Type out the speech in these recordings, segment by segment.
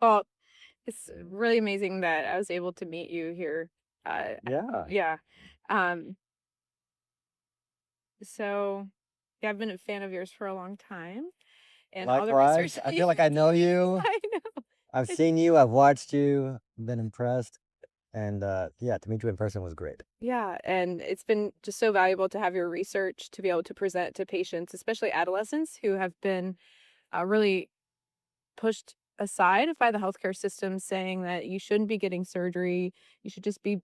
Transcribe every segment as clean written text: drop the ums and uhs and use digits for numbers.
Well, it's really amazing that I was able to meet you here. Uh, Yeah. yeah. Um, so yeah, I've been a fan of yours for a long time, and all the Likewise, research I that feel you've like I been know doing. you. I know. I've It's seen you, I've watched you, been impressed, and yeah, to meet you in person was great. Yeah, and it's been just so valuable to have your research to be able to present to patients, especially adolescents who have been really pushed aside by the healthcare system saying that you shouldn't be getting surgery, you should just be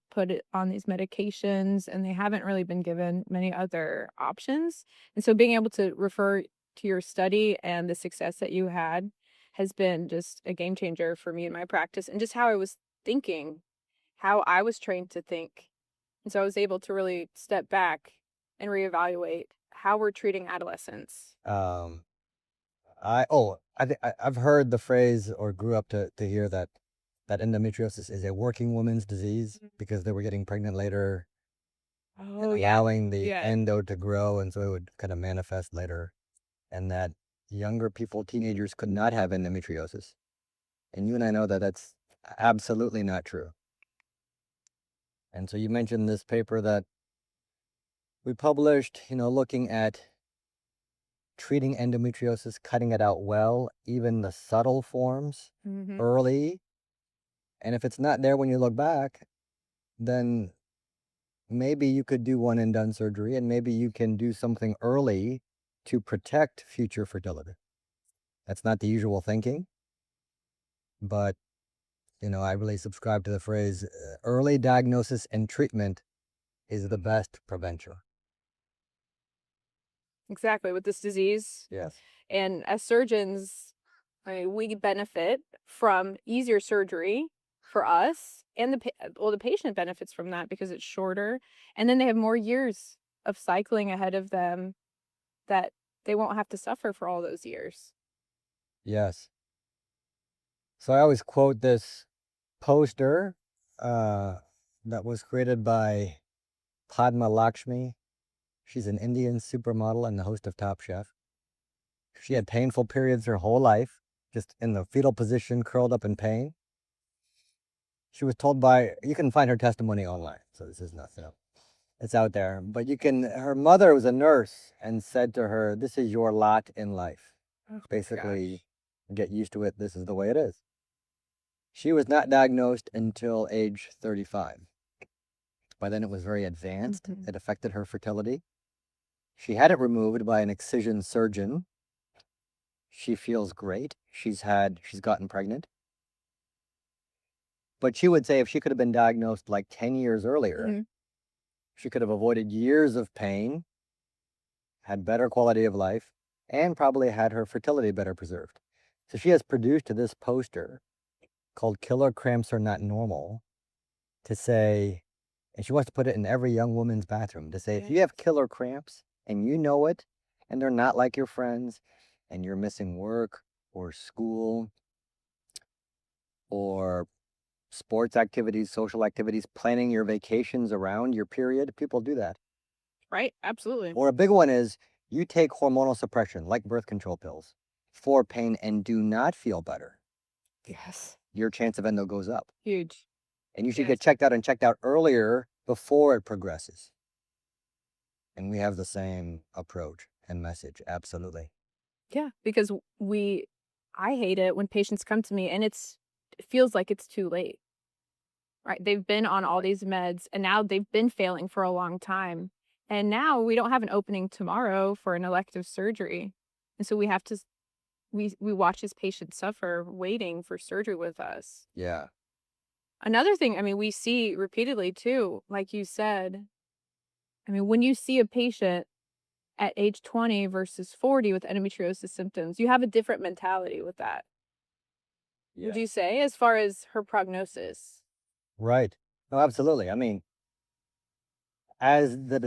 on these medications, and they haven't really been given many other options. And so being able to refer to your study and the success that you had has been just a game changer for me in my practice and just how I was thinking, how I was trained to think. And so I was able to really step back and reevaluate how we're treating adolescents. Um, I've heard the phrase or grew up to hear that endometriosis is a working woman's disease Mhm. because they were getting pregnant later and Oh, yeah. allowing the Yeah. endo to grow, and so it would kind of manifest later, and that younger people, teenagers, could not have endometriosis. And you and I know that that's absolutely not true. And so you mentioned this paper that we published, looking at treating endometriosis, cutting it out well, even the subtle forms Mhm. early. And if it's not there when you look back, then maybe you could do one and done surgery, and maybe you can do something early to protect future fertility. That's not the usual thinking, but I really subscribe to the phrase early diagnosis and treatment is the best prevention. Exactly, with this disease. Yes. And as surgeons, I mean, we benefit from easier surgery for us, and the patient benefits from that because it's shorter, and then they have more years of cycling ahead of them that they won't have to suffer for all those years. Yes. So I always quote this poster uh, that was created by Padma Lakshmi. She's an Indian supermodel and the host of Top Chef. She had painful periods her whole life, just in the fetal position, curled up in pain. She was told you can find her testimony online, so this is nothing. It's out there. But her mother was a nurse and said to her, "This is your lot in life. Oh my Basically, gosh. get used to it. This is the way it is." She was not diagnosed until age 35. By then, it was very advanced. Mhm. It affected her fertility. She had it removed by an excision surgeon. She feels great. She's gotten pregnant. But she would say if she could have been diagnosed like 10 years earlier, Mhm. she could have avoided years of pain, had better quality of life, and probably had her fertility better preserved. So she has produced this poster called Killer Cramps Are Not Normal to say, and she wants to put it in every young woman's bathroom to say, if you Yes. have killer cramps and you know it, and they're not like your friends, and you're missing work or school or sports activities, social activities, planning your vacations around your period, people do that. Right? Absolutely. Or a big one is you take hormonal suppression, like birth control pills, for pain and do not feel better. Yes. Your chance of endo goes up. Huge. And you should Yes. get checked out earlier before it progresses. And we have the same approach and message. Absolutely. Yeah, because I hate it when patients come to me and it feels like it's too late. Right, they've been on all Right. these meds, and now they've been failing for a long time, and now we don't have an opening tomorrow for an elective surgery, and so we have to s we watch this patient suffer waiting for surgery with us. Yeah. Another thing, I mean, we see repeatedly too, like you said, I mean, when you see a patient at age 20 versus 40 with endometriosis symptoms, you have a different mentality with that. Would you Yes. say, as far as her prognosis? Right. No, absolutely. I mean, as the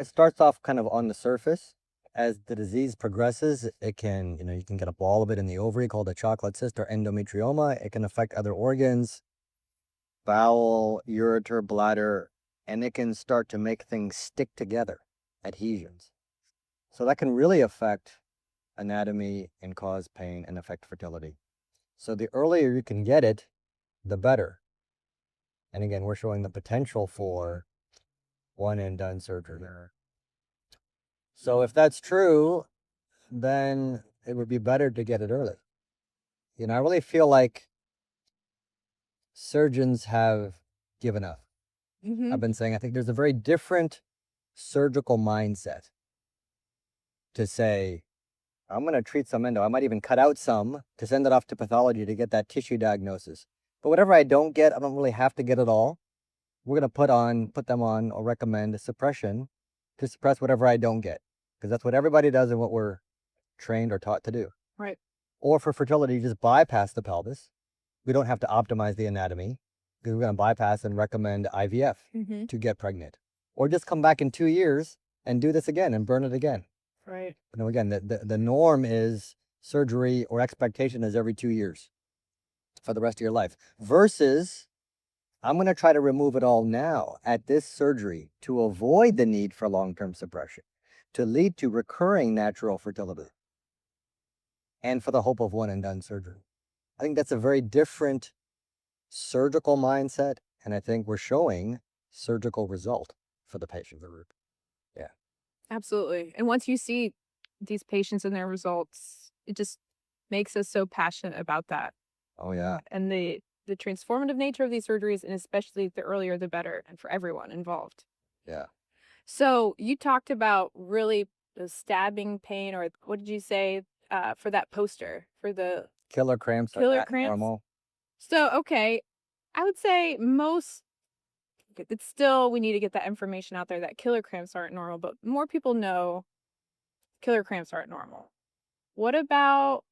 it starts off kind of on the surface. As the disease progresses, it can, you can get a ball of it in the ovary called a chocolate cyst or endometrioma. It can affect other organs, bowel, ureter, bladder, and it can start to make things stick together, adhesions. So that can really affect anatomy and cause pain and affect fertility. So the earlier you can get it, the better. And again, we're showing the potential for one and done surgery. So if that's true, then it would be better to get it early. I really feel like surgeons have given up. Mm-hmm. I've been saying, I think there's a very different surgical mindset to say, I'm going to treat some endo. I might even cut out some to send it off to pathology to get that tissue diagnosis. But whatever I don't get, I don't really have to get it all. We're going to put them on or recommend suppression to suppress whatever I don't get. Because that's what everybody does and what we're trained or taught to do. Right. Or for fertility, just bypass the pelvis. We don't have to optimize the anatomy because we're going to bypass and recommend IVF to get pregnant. Or just come back in 2 years and do this again and burn it again. Right. But no, again, the norm is surgery, or expectation is every 2 years for the rest of your life. Versus, I'm going to try to remove it all now at this surgery to avoid the need for long-term suppression, to lead to recurring natural fertility, and for the hope of one and done surgery. I think that's a very different surgical mindset, and I think we're showing surgical result for the patient group. Yeah. Absolutely. And once you see these patients and their results, it just makes us so passionate about that. Oh, yeah. And the transformative nature of these surgeries, and especially the earlier the better, and for everyone involved. Yeah. So you talked about really the stabbing pain, or what did you say for that poster for the Killer cramps are killer not cramps? normal. So, okay, I would say it's still, we need to get that information out there that killer cramps aren't normal, but more people know killer cramps aren't normal. What about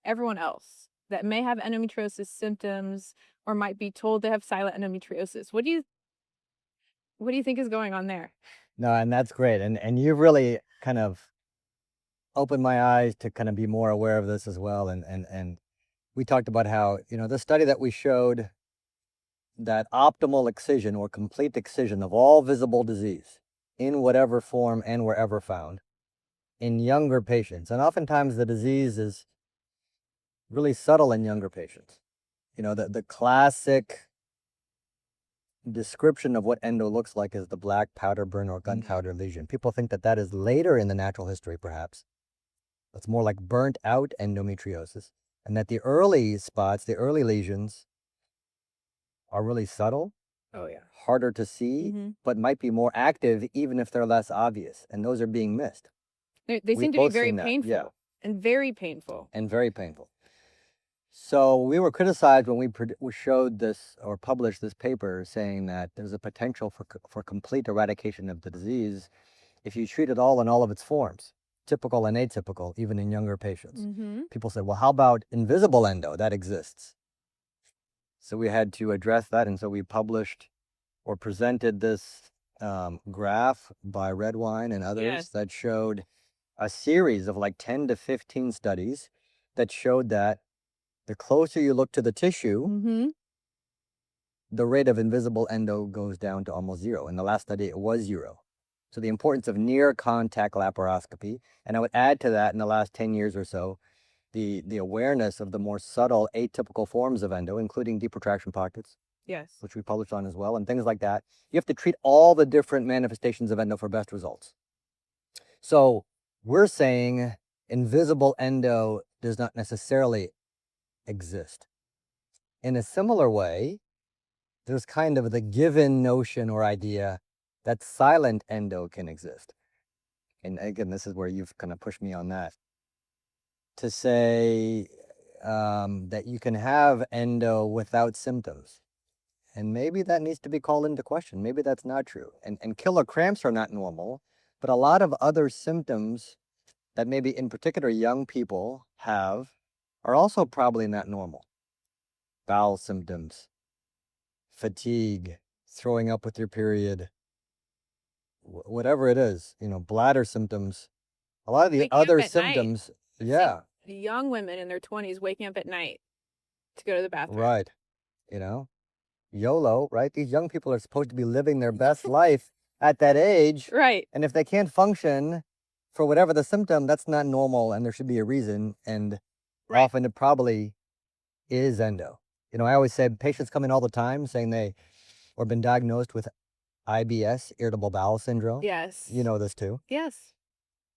everyone else that may have endometriosis symptoms or might be told they have silent endometriosis? What do you think is going on there? No, and that's great. And you really kind of opened my eyes to kind of be more aware of this as well. And we talked about how, the study that we showed that optimal excision or complete excision of all visible disease in whatever form and wherever found in younger patients. And oftentimes the disease is really subtle in younger patients. The classic description of what endo looks like is the black powder burn or gunpowder lesion. People think that that is later in the natural history, perhaps. It's more like burnt out endometriosis. And that the early spots, the early lesions, are really subtle. Oh, yeah. Harder to see, but might be more active even if they're less obvious. And those are being missed. They We've seem to be both very seen that, painful. yeah. And very painful. And very painful. So we were criticized when we showed this or published this paper saying that there's a potential for complete eradication of the disease if you treat it all in all of its forms, typical and atypical, even in younger patients. People said, well, how about invisible endo? That exists. So we had to address that, and so we published or presented this graph by Redwine and others that showed a series of like 10 to 15 studies that showed that the closer you look to the tissue, the rate of invisible endo goes down to almost zero. In the last study, it was zero. So the importance of near contact laparoscopy, and I would add to that in the last 10 years or so, the awareness of the more subtle atypical forms of endo, including deep retraction pockets, which we published on as well, and things like that. You have to treat all the different manifestations of endo for best results. So we're saying invisible endo does not necessarily exist. In a similar way, there's kind of the given notion or idea that silent endo can exist. And again, this is where you've kind of pushed me on that. To say that you can have endo without symptoms. And maybe that needs to be called into question. Maybe that's not true. And killer cramps are not normal, but a lot of other symptoms that maybe in particular young people have are also probably not normal. Bowel symptoms, fatigue, throwing up with your period, whatever it is, bladder symptoms. A lot of the other symptoms, young women in their 20s waking up at night to go to the bathroom. Right. YOLO, right? These young people are supposed to be living their best life at that age. Right. And if they can't function for whatever the symptom, that's not normal, and there should be a reason. And often it probably is endo. I always say patients come in all the time saying they or been diagnosed with IBS, irritable bowel syndrome. Yes. You know this too. Yes.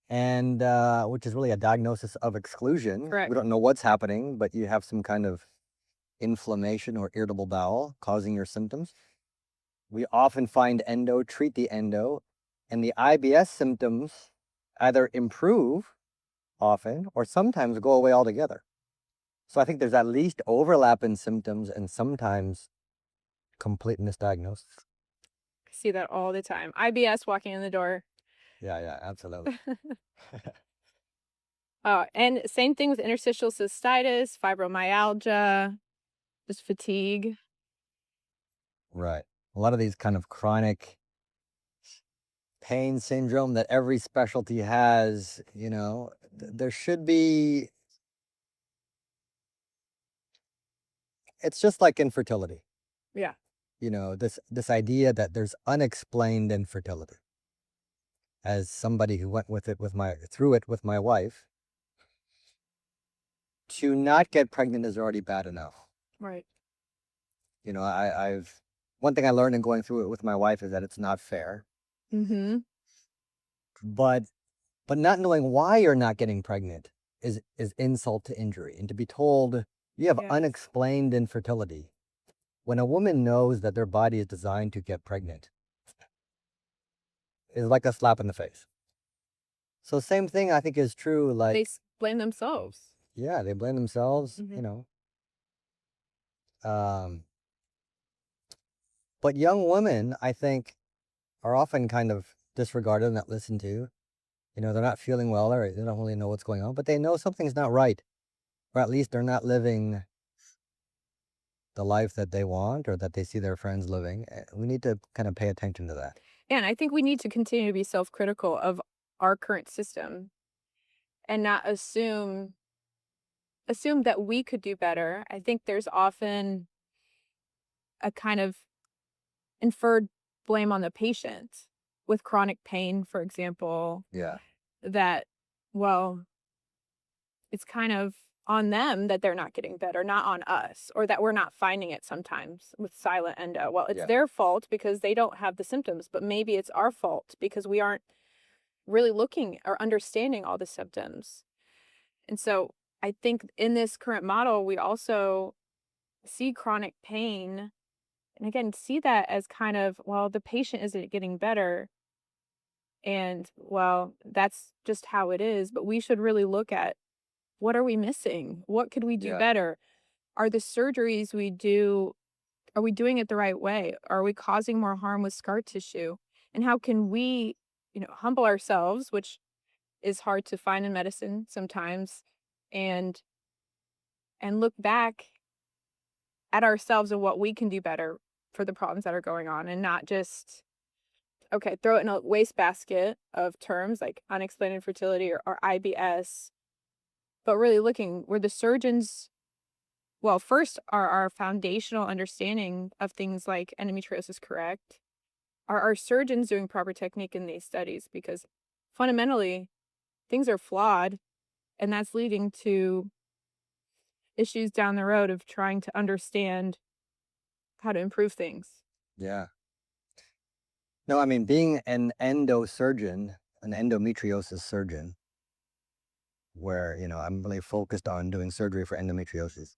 And which is really a diagnosis of exclusion. Correct. We don't know what's happening, but you have some kind of inflammation or irritable bowel causing your symptoms. We often find endo, treat the endo, and the IBS symptoms either improve often or sometimes go away altogether. So I think there's at least overlap in symptoms and sometimes complete misdiagnosis. I see that all the time. IBS walking in the door. Yeah, absolutely. And same thing with interstitial cystitis, fibromyalgia, just fatigue. Right. A lot of these kind of chronic pain syndrome that every specialty has, there should be, it's just like infertility. Yeah. This idea that there's unexplained infertility. As somebody who went through it with my wife, to not get pregnant is already bad enough. Right. I've one thing I learned in going through it with my wife is that it's not fair. Mm-hmm. But not knowing why you're not getting pregnant is insult to injury. And to be told you have Yes. unexplained infertility, when a woman knows that their body is designed to get pregnant, is like a slap in the face. So same thing I think is true. Like They blame themselves. yeah, they blame themselves. Mhm. But young women, I think, are often kind of disregarded and not listened to. They're not feeling well or they don't really know what's going on, but they know something's not right. Or at least they're not living the life that they want or that they see their friends living. We need to kind of pay attention to that. Yeah, and I think we need to continue to be self-critical of our current system and not assume that we could do better. I think there's often a kind of inferred blame on the patient with chronic pain, for example, Yeah. that, well, it's kind of on them that they're not getting better, not on us, or that we're not finding it sometimes with silent endo. Well, it's Yeah. their fault because they don't have the symptoms, but maybe it's our fault because we aren't really looking or understanding all the symptoms. And so I think in this current model, we also see chronic pain and again, see that as kind of, well, the patient isn't getting better. And well, that's just how it is. But we should really look at what are we missing? What could we do Yeah. better? Are the surgeries we do, are we doing it the right way? Are we causing more harm with scar tissue? And how can we, humble ourselves, which is hard to find in medicine sometimes, and look back at ourselves and what we can do better for the problems that are going on and not just okay, throw it in a wastebasket of terms like unexplained infertility or IBS, but really looking where the surgeons, well, first, are our foundational understanding of things like endometriosis correct? Are our surgeons doing proper technique in these studies? Because fundamentally, things are flawed, and that's leading to issues down the road of trying to understand how to improve things. Yeah. No, I mean, being an endosurgeon, an endometriosis surgeon, where, I'm really focused on doing surgery for endometriosis.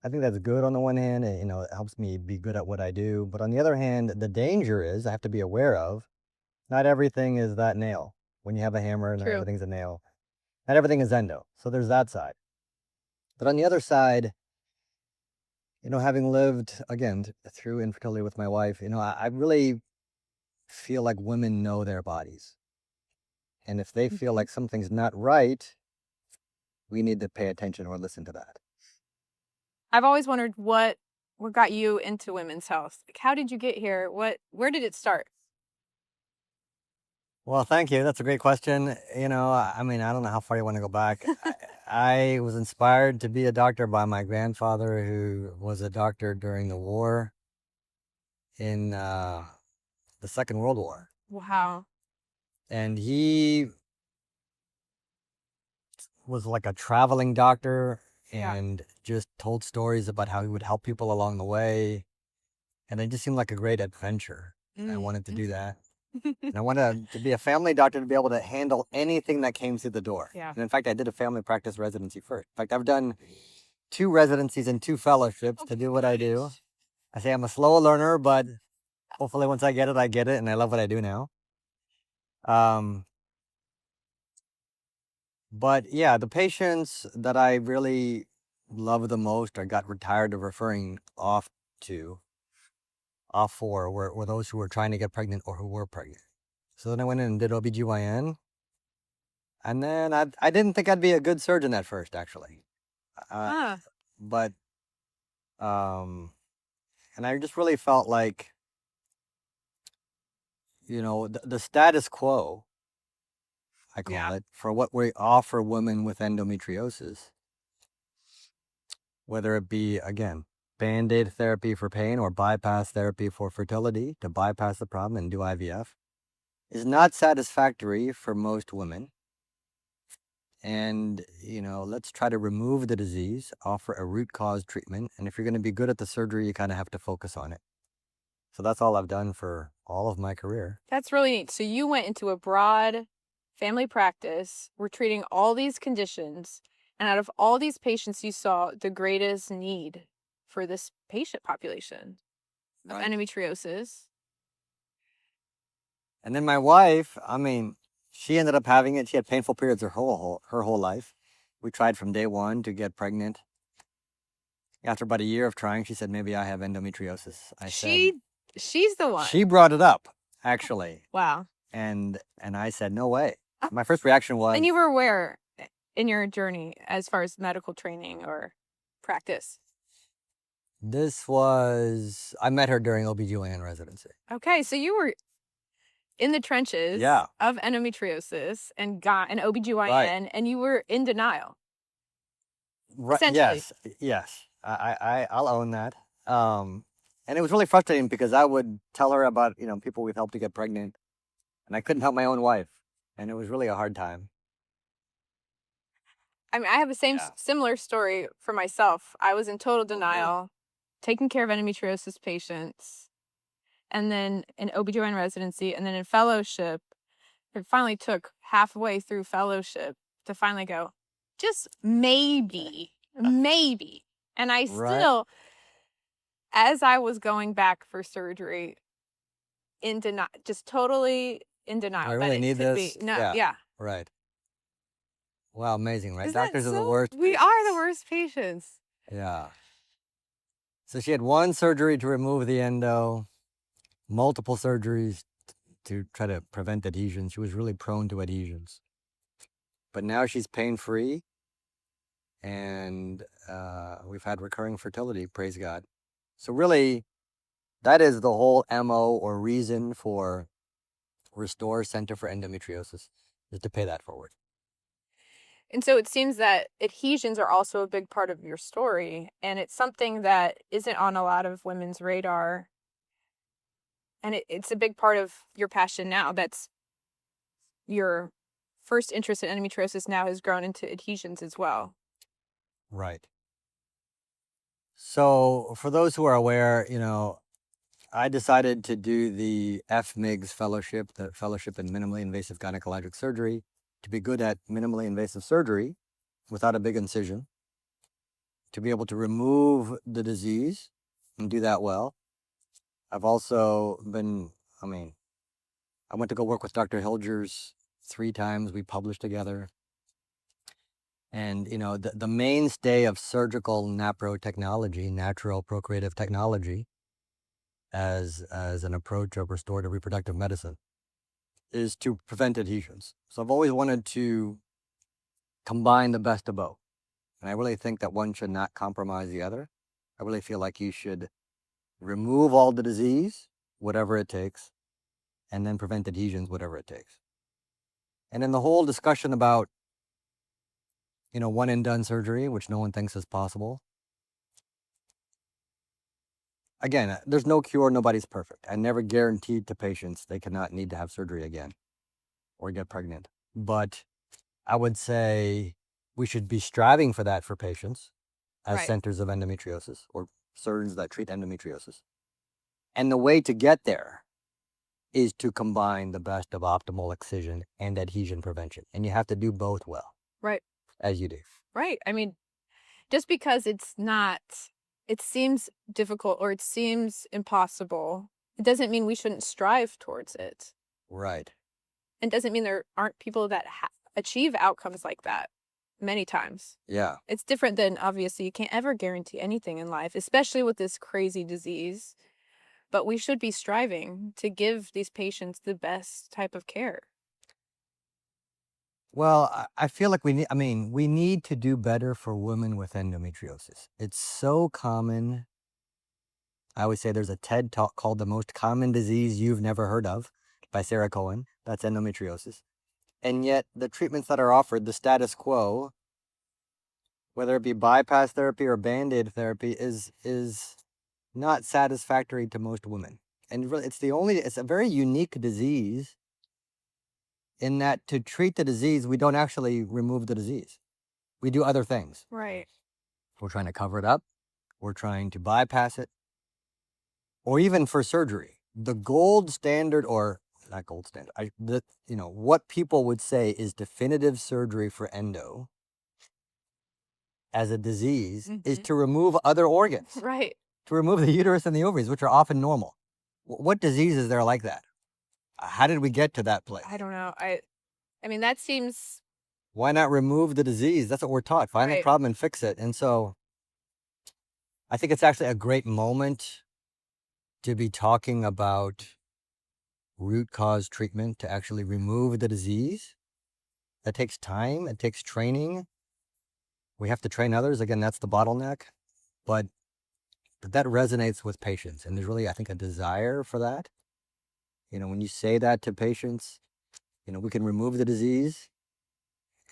I think that's good on the one hand, it helps me be good at what I do. But on the other hand, the danger is I have to be aware of not everything is that nail. When you have a hammer, not True. everything's a nail. Not everything is endo. So there's that side. But on the other side, having lived, again, through infertility with my wife, I really feel like women know their bodies. And if they feel like something's not right, we need to pay attention or listen to that. I've always wondered what got you into women's health. Like, how did you get here? Where did it start? Well, thank you. That's a great question. I mean, I don't know how far you want to go back. I was inspired to be a doctor by my grandfather, who was a doctor during the war in the Second World War. Wow. And he was like a traveling doctor. and just told stories about how he would help people along the way. And it just seemed like a great adventure. I wanted to do that. And I wanted to be a family doctor to be able to handle anything that came through the door. Yeah. And in fact, I did a family practice residency first. In fact, I've done 2 residencies and 2 fellowships to do what I do. I say I'm a slow learner, but hopefully once I get it, and I love what I do now. But yeah, the patients that I really love the most or got tired of referring off for were those who were trying to get pregnant or who were pregnant. So then I went in and did OBGYN. And then I didn't think I'd be a good surgeon at first, actually. But, and I just really felt like, the status quo, I call it, for what we offer women with endometriosis, whether it be, again, Band-Aid therapy for pain or bypass therapy for fertility to bypass the problem and do IVF, is not satisfactory for most women. And, let's try to remove the disease, offer a root cause treatment. And if you're going to be good at the surgery, you kind of have to focus on it. So that's all I've done for all of my career. That's really neat. So you went into a broad family practice, were treating all these conditions, and out of all these patients, you saw the greatest need for this patient population of endometriosis. And then my wife, she ended up having it. She had painful periods her whole life. We tried from day one to get pregnant. After about a year of trying, she said, maybe I have endometriosis. She's the one. She brought it up, actually. Wow. And I said, no way. My first reaction was... And you were where in your journey as far as medical training or practice? I met her during OBGYN residency. Okay, so you were in the trenches of endometriosis and got an OBGYN, and you were in denial. Right. Yes. I'll own that. And it was really frustrating because I would tell her about, people we've helped to get pregnant, and I couldn't help my own wife. And it was really a hard time. I have a similar story for myself. I was in total denial, taking care of endometriosis patients, and then in OBGYN residency, and then in fellowship. It finally took halfway through fellowship to finally go, just maybe. And I still, as I was going back for surgery, in denial, just totally in denial. I really need this. Yeah. Right. Wow, amazing, right? Isn't Doctors are the worst. We are the worst patients. Yeah. So she had 1 surgery to remove the endo, multiple surgeries to try to prevent adhesions. She was really prone to adhesions. But now she's pain-free, and we've had recurring fertility, praise God. So really, that is the whole MO or reason for Restore Center for Endometriosis, is to pay that forward. And so it seems that adhesions are also a big part of your story, and it's something that isn't on a lot of women's radar. And it's a big part of your passion now. That's your first interest in endometriosis now has grown into adhesions as well. Right. So for those who are aware, I decided to do the FMIGS fellowship, the fellowship in minimally invasive gynecologic surgery, to be good at minimally invasive surgery without a big incision, to be able to remove the disease and do that well. I've also been, I went to go work with Dr. Hilgers 3 times. We published together. And, the mainstay of surgical NAPRO technology, natural procreative technology, as an approach of restorative reproductive medicine, is to prevent adhesions. So I've always wanted to combine the best of both. And I really think that one should not compromise the other. I really feel like you should remove all the disease, whatever it takes, and then prevent adhesions, whatever it takes. And in the whole discussion about, one and done surgery, which no one thinks is possible. Again, there's no cure, nobody's perfect. I never guaranteed to patients they cannot need to have surgery again or get pregnant. But I would say we should be striving for that for patients. as Right. centers of endometriosis or surgeons that treat endometriosis. And the way to get there is to combine the best of optimal excision and adhesion prevention. And you have to do both well, Right. as you do. Right. I mean, just because it's not, it seems difficult or it seems impossible, it doesn't mean we shouldn't strive towards it. Right. It doesn't mean there aren't people that achieve outcomes like that many times. Yeah. It's different than, obviously, you can't ever guarantee anything in life, especially with this crazy disease. But we should be striving to give these patients the best type of care. Well, I feel like we need to do better for women with endometriosis. It's so common. I always say there's a TED talk called The Most Common Disease You've Never Heard of by Sarah Cohen. That's endometriosis. And yet the treatments that are offered, the status quo, whether it be bypass therapy or Band-Aid therapy, is not satisfactory to most women. And really, it's a very unique disease in that to treat the disease, we don't actually remove the disease. We do other things. Right. We're trying to cover it up. We're trying to bypass it. Or even for surgery. The gold standard, or not gold standard, what people would say is definitive surgery for endo as a disease is to remove other organs. Right. To remove the uterus and the ovaries, which are often normal. What disease is there like that? How did we get to that place? I don't know. I mean, that seems... Why not remove the disease? That's what we're taught. Find the Right. problem and fix it. And so I think it's actually a great moment to be talking about root cause treatment to actually remove the disease. That takes time. It takes training. We have to train others. Again, that's the bottleneck. But that resonates with patients. And there's really, I think, a desire for that. When you say that to patients, we can remove the disease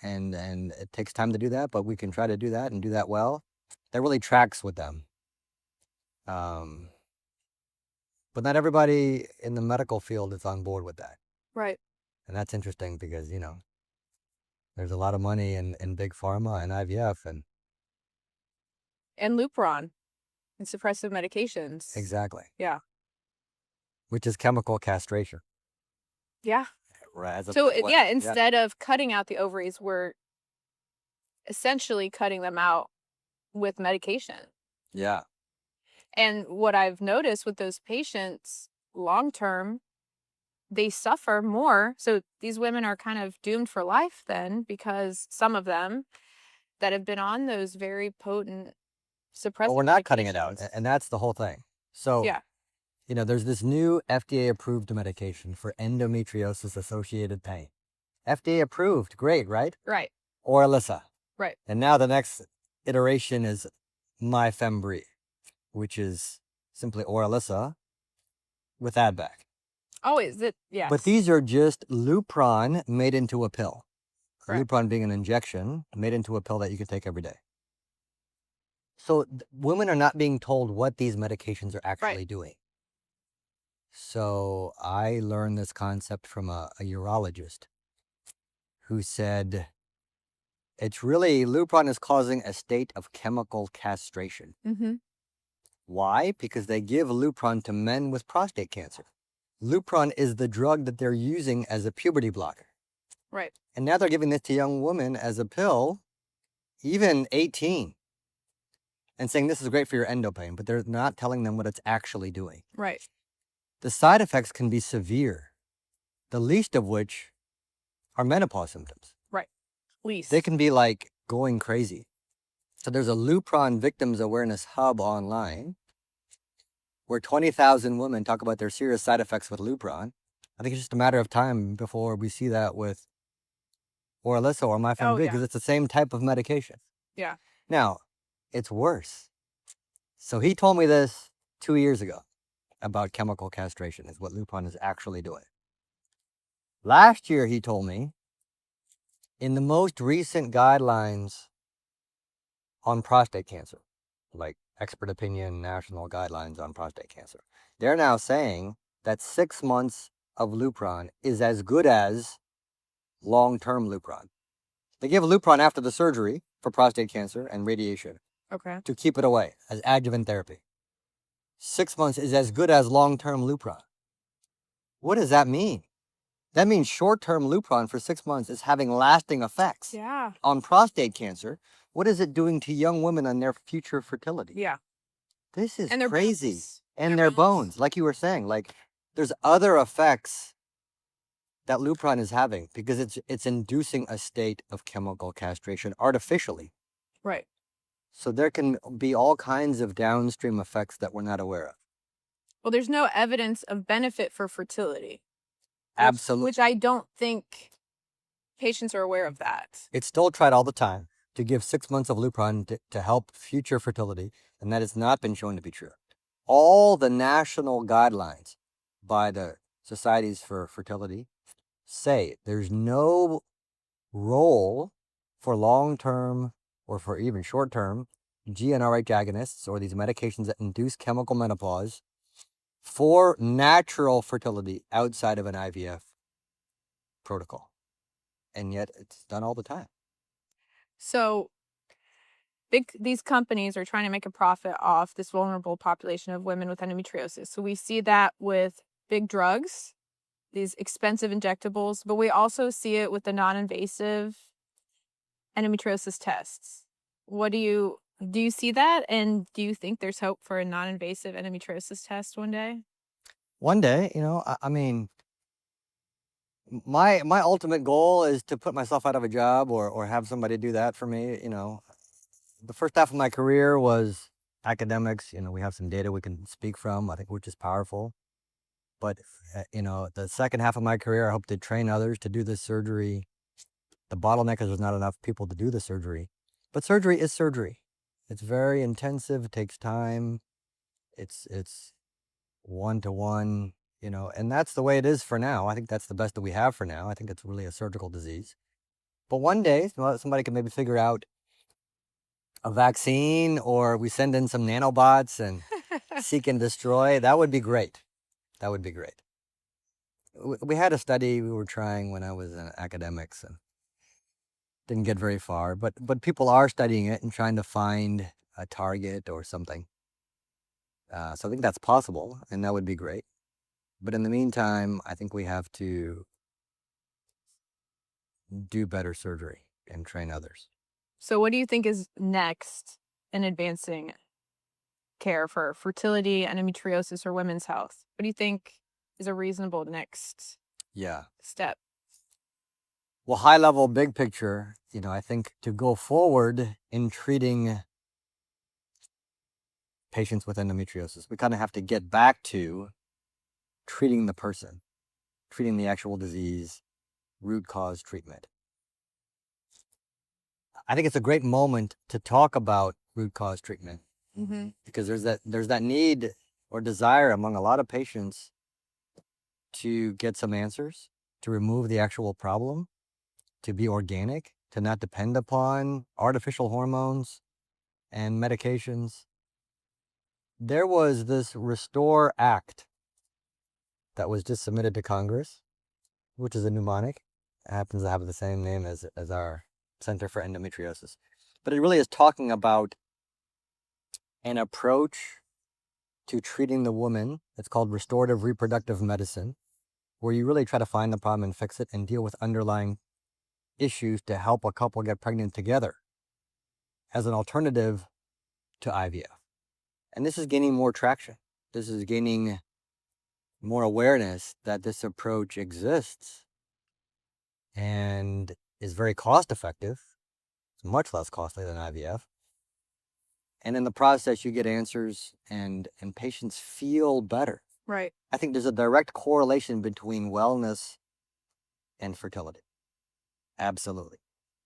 and it takes time to do that, but we can try to do that and do that well. That really tracks with them. But not everybody in the medical field is on board with that. Right. And that's interesting because, there's a lot of money in big pharma and IVF and Lupron and suppressive medications. exactly. Yeah. Which is chemical castration. Yeah. Right. So, yeah, instead of cutting out the ovaries, we're essentially cutting them out with medication. Yeah. And what I've noticed with those patients long term, they suffer more. So these women are kind of doomed for life then, because some of them that have been on those very potent suppressive Well, we're not cutting it out. medications. And that's the whole thing. So, Yeah. there's this new FDA approved medication for endometriosis associated pain. FDA approved. Great, right? Right. Orilissa. Right. And now the next iteration is Myfembri, which is simply Orilissa with add-back. Oh, is it? Yeah. But these are just Lupron made into a pill. Correct. Lupron being an injection made into a pill that you can take every day. So women are not being told what these medications are actually doing. So I learned this concept from a urologist who said it's really Lupron is causing a state of chemical castration. Mm-hmm. Why? Because they give Lupron to men with prostate cancer. Lupron is the drug that they're using as a puberty blocker. Right. And now they're giving this to young women as a pill, even 18, and saying this is great for your endo pain, but they're not telling them what it's actually doing. Right. The side effects can be severe, the least of which are menopause symptoms. Right. Least. They can be like going crazy. So there's a Lupron Victims Awareness Hub online where 20,000 women talk about their serious side effects with Lupron. I think it's just a matter of time before we see that with Orilissa or Myfembri, because it's the same type of medication. Yeah. Now, it's worse. So he told me this 2 years ago about chemical castration is what Lupron is actually doing. Last year, he told me, in the most recent guidelines on prostate cancer, like expert opinion national guidelines on prostate cancer, they're now saying that 6 months of Lupron is as good as long-term Lupron. They give Lupron after the surgery for prostate cancer and radiation. Okay. to keep it away as adjuvant therapy. 6 months is as good as long-term Lupron. What does that mean? That means short-term Lupron for 6 months is having lasting effects Yeah. on prostate cancer. What is it doing to young women and their future fertility? Yeah. This is And their crazy. bones. And their bones, like you were saying, like there's other effects that Lupron is having because it's inducing a state of chemical castration artificially. Right. So there can be all kinds of downstream effects that we're not aware of. Well, there's no evidence of benefit for fertility. Absolutely. Which I don't think patients are aware of that. It's still tried all the time to give 6 months of Lupron to help future fertility, and that has not been shown to be true. All the national guidelines by the societies for fertility say there's no role for long-term or for even short-term GnRH agonists or these medications that induce chemical menopause for natural fertility outside of an IVF protocol. And yet it's done all the time. So these companies are trying to make a profit off this vulnerable population of women with endometriosis. So we see that with big drugs, these expensive injectables, but we also see it with the non-invasive endometriosis tests. What do you see that? And do you think there's hope for a non-invasive endometriosis test one day? One day, I mean, my ultimate goal is to put myself out of a job or have somebody do that for me. The first half of my career was academics. We have some data we can speak from, I think, which is powerful. But, the second half of my career, I hope to train others to do this surgery. The bottleneck is there's not enough people to do the surgery. But surgery is surgery. It's very intensive. It takes time. It's one-to-one, and that's the way it is for now. I think that's the best that we have for now. I think it's really a surgical disease. But one day, somebody can maybe figure out a vaccine, or we send in some nanobots and seek and destroy. That would be great. That would be great. We had a study we were trying when I was in academics and didn't get very far, but people are studying it and trying to find a target or something. So I think that's possible, and that would be great. But in the meantime, I think we have to do better surgery and train others. So what do you think is next in advancing care for fertility, endometriosis, or women's health? What do you think is a reasonable next step? Well, high level, big picture, I think to go forward in treating patients with endometriosis, we kind of have to get back to treating the person, treating the actual disease, root cause treatment. I think it's a great moment to talk about root cause treatment because there's that need or desire among a lot of patients to get some answers, to remove the actual problem, to be organic, to not depend upon artificial hormones and medications. There was this Restore Act that was just submitted to Congress, which is a mnemonic. It happens to have the same name as our Center for Endometriosis. But it really is talking about an approach to treating the woman. It's called restorative reproductive medicine, where you really try to find the problem and fix it and deal with underlying issues to help a couple get pregnant together as an alternative to IVF. And this is gaining more traction. This is gaining more awareness that this approach exists and is very cost effective. It's much less costly than IVF. And in the process, you get answers and patients feel better. Right. I think there's a direct correlation between wellness and fertility. Absolutely.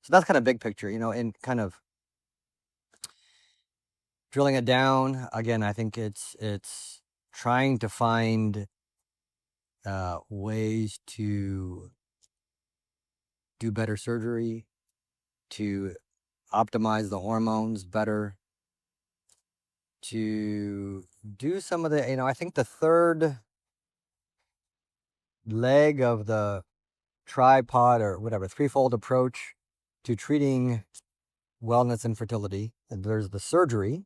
So that's kind of big picture, and kind of drilling it down. Again, I think it's trying to find ways to do better surgery, to optimize the hormones better, to do some of the, I think the third leg of the tripod or whatever, threefold approach to treating wellness and fertility. And there's the surgery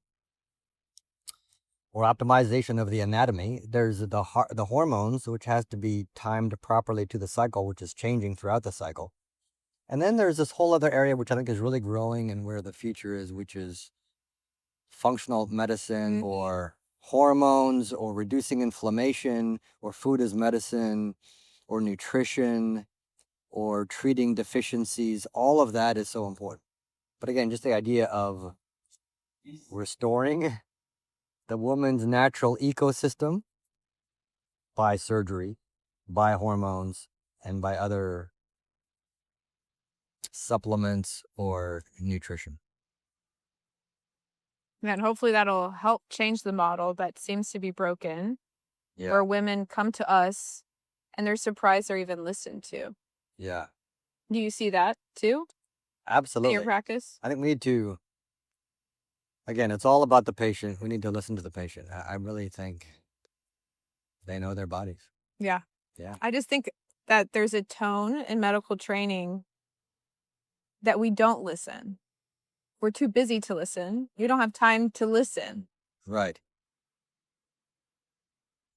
or optimization of the anatomy. There's the hormones, which has to be timed properly to the cycle, which is changing throughout the cycle. And then there's this whole other area, which I think is really growing and where the future is, which is functional medicine or hormones or reducing inflammation or food as medicine or nutrition or treating deficiencies. All of that is so important. But again, just the idea of restoring the woman's natural ecosystem by surgery, by hormones, and by other supplements or nutrition. And hopefully that'll help change the model that seems to be broken, where women come to us and they're surprised they're even listened to. Yeah. Do you see that too Absolutely. in your practice? I think we need to, again, it's all about the patient. We need to listen to the patient. I really think they know their bodies. Yeah. Yeah. I just think that there's a tone in medical training that we don't listen. We're too busy to listen. You don't have time to listen. Right.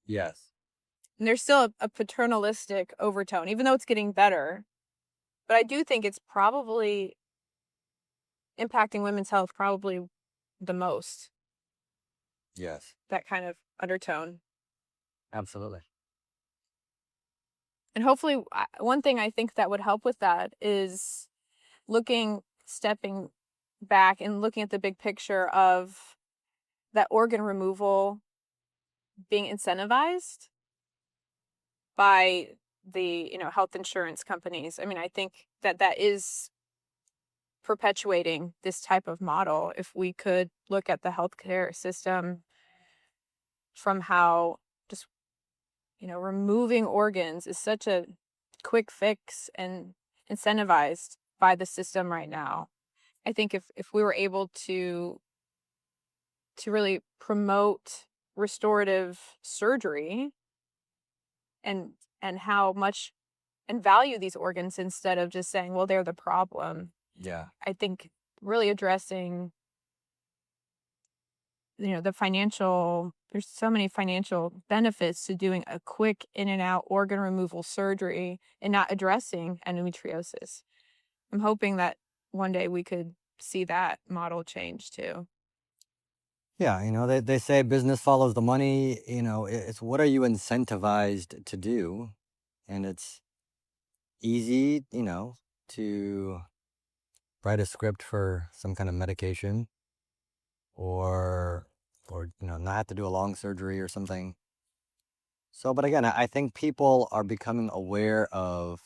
Yes. And there's still a paternalistic overtone, even though it's getting better. But I do think it's probably impacting women's health probably the most. Yes. That kind of undertone. Absolutely. And hopefully, one thing I think that would help with that is stepping back and looking at the big picture of that organ removal being incentivized by the health insurance companies. I mean, I think that is perpetuating this type of model. If we could look at the healthcare system from how just removing organs is such a quick fix and incentivized by the system right now. I think if we were able to really promote restorative surgery and how much and value these organs instead of just saying, well, they're the problem. Yeah. I think really addressing there's so many financial benefits to doing a quick in and out organ removal surgery and not addressing endometriosis. I'm hoping that one day we could see that model change too. Yeah, they say business follows the money. It's what are you incentivized to do? And it's easy, to write a script for some kind of medication or not have to do a long surgery or something. So, but again, I think people are becoming aware of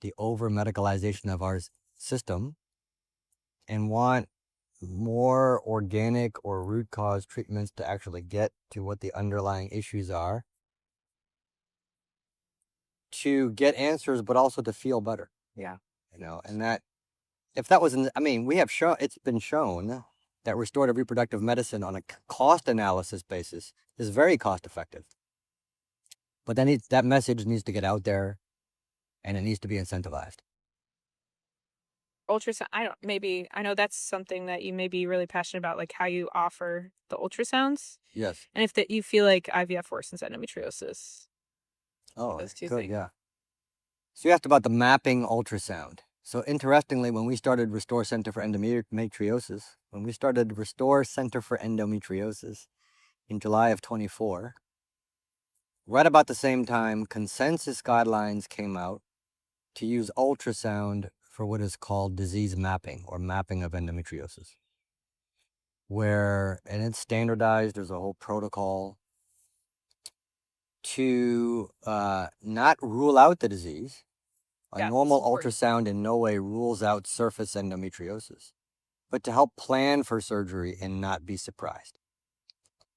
the over medicalization of our system and want more organic or root cause treatments to actually get to what the underlying issues are, to get answers, but also to feel better. Yeah. And that if that was it's been shown that restorative reproductive medicine on a cost analysis basis is very cost effective. But then that message needs to get out there and it needs to be incentivized. Ultrasound, I know that's something that you may be really passionate about, like how you offer the ultrasounds. Yes. And if that you feel like IVF worsens endometriosis. Oh, those two good, things. yeah. So you asked about the mapping ultrasound. So interestingly, when we started Restore Center for Endometriosis, in July of 24, right about the same time, consensus guidelines came out to use ultrasound for what is called disease mapping or mapping of endometriosis. And it's standardized, there's a whole protocol to not rule out the disease. A normal ultrasound in no way rules out surface endometriosis, but to help plan for surgery and not be surprised.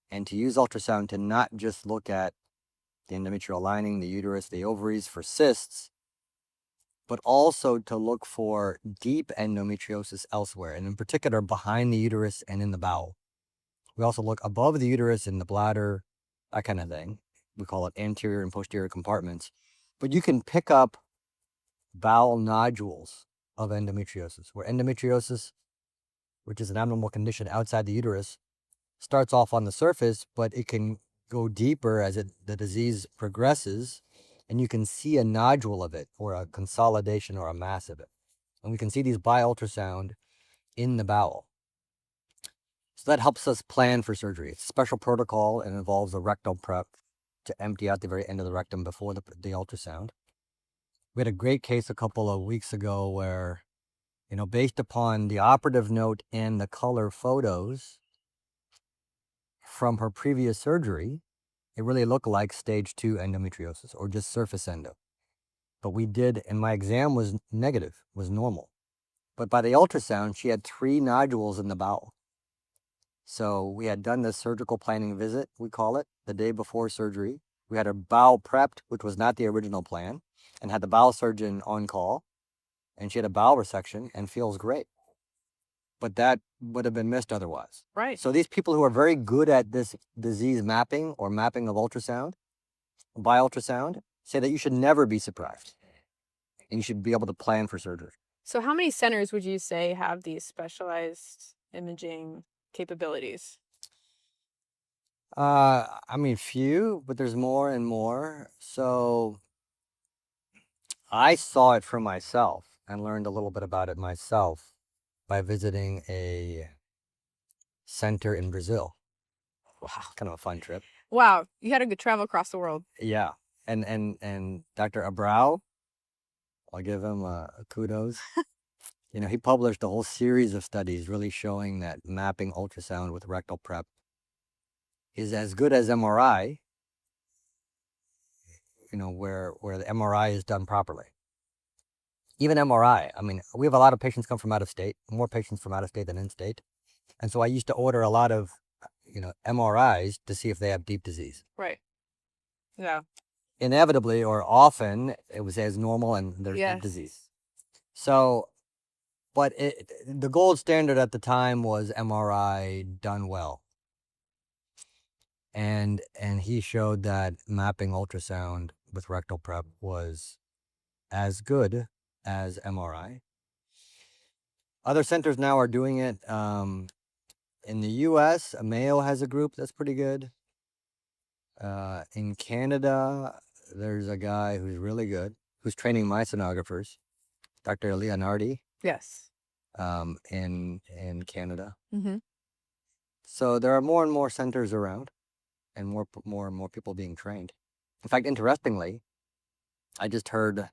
And to use ultrasound to not just look at the endometrial lining, the uterus, the ovaries for cysts, but also to look for deep endometriosis elsewhere, and in particular behind the uterus and in the bowel. We also look above the uterus in the bladder, that kind of thing. We call it anterior and posterior compartments. But you can pick up bowel nodules of endometriosis, where endometriosis which is an abnormal condition outside the uterus, starts off on the surface, but it can go deeper as the disease progresses, and you can see a nodule of it, or a consolidation, or a mass of it. And we can see these by ultrasound in the bowel. So that helps us plan for surgery. It's a special protocol and involves a rectal prep to empty out the very end of the rectum before the ultrasound. We had a great case a couple of weeks ago where, based upon the operative note and the color photos from her previous surgery, it really looked like stage 2 endometriosis, or just surface endo. But and my exam was negative, was normal. But by the ultrasound, she had 3 nodules in the bowel. So we had done this surgical planning visit, we call it, the day before surgery. We had her bowel prepped, which was not the original plan, and had the bowel surgeon on call. And she had a bowel resection and feels great. But that would have been missed otherwise. Right. So these people who are very good at this disease mapping, or mapping of ultrasound, by ultrasound, say that you should never be surprised. And you should be able to plan for surgery. So how many centers would you say have these specialized imaging capabilities? Few, but there's more and more. So I saw it for myself and learned a little bit about it myself by visiting a center in Brazil. Wow, kind of a fun trip. Wow, you had a good travel across the world. Yeah, and Dr. Abrao, I'll give him kudos. He published a whole series of studies really showing that mapping ultrasound with rectal prep is as good as MRI, where the MRI is done properly. Even MRI, we have a lot of patients come from out of state, more patients from out of state than in state. And so I used to order a lot of, MRIs to see if they have deep disease. Right. Yeah. Inevitably, or often, it was as normal and there's deep disease. So, but the gold standard at the time was MRI done well. And he showed that mapping ultrasound with rectal prep was as good as MRI. Other centers now are doing it. In the US, Mayo has a group that's pretty good. In Canada, there's a guy who's really good, who's training my sonographers, Dr. Leonardi. Yes. In Canada. Mm-hmm. So there are more and more centers around, and more and more people being trained. In fact, interestingly, I just heard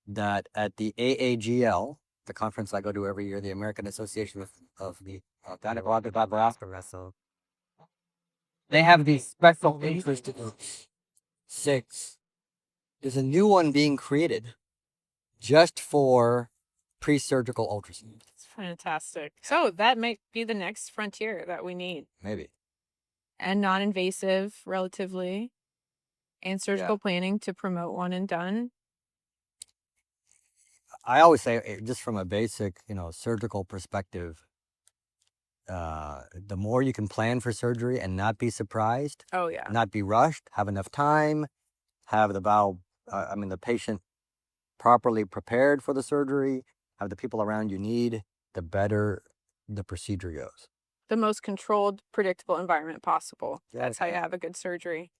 that at the AAGL, the conference I go to every year, the American Association of the Gynecological Laparoscopists, they have these special interest groups. 6. There's a new one being created just for pre-surgical ultrasound. It's fantastic. So that might be the next frontier that we need. Maybe. And non-invasive, relatively, and surgical planning to promote one and done. I always say, just from a basic, surgical perspective, the more you can plan for surgery and not be surprised, not be rushed, have enough time, have the patient properly prepared for the surgery, have the people around you need, the better the procedure goes. The most controlled, predictable environment possible. That's how you have a good surgery.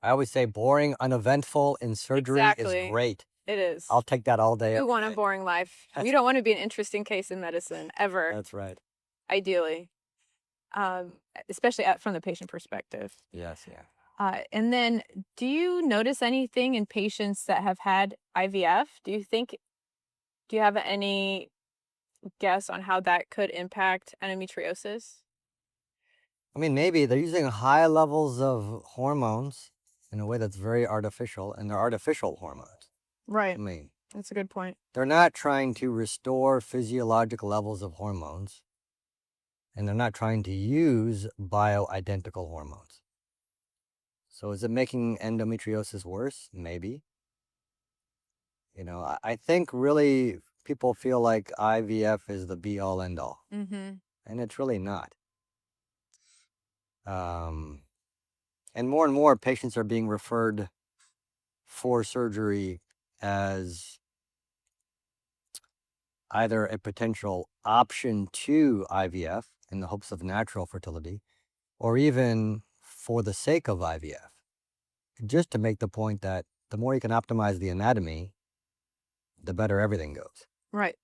I always say boring, uneventful in surgery is great. It is. I'll take that all day. We want a boring life. We don't want to be an interesting case in medicine, ever. That's right. Ideally. Especially from the patient perspective. Yes, yeah. And then, do you notice anything in patients that have had IVF? Do you have any guess on how that could impact endometriosis? Maybe they're using high levels of hormones in a way that's very artificial, and they're artificial hormones. Right. That's a good point. They're not trying to restore physiological levels of hormones, and they're not trying to use bioidentical hormones. So is it making endometriosis worse? Maybe. I think really people feel like IVF is the be-all, end-all. Mm-hmm. And it's really not. And more patients are being referred for surgery as either a potential option to IVF in the hopes of natural fertility, or even for the sake of IVF, just to make the point that the more you can optimize the anatomy, the better everything goes. Right.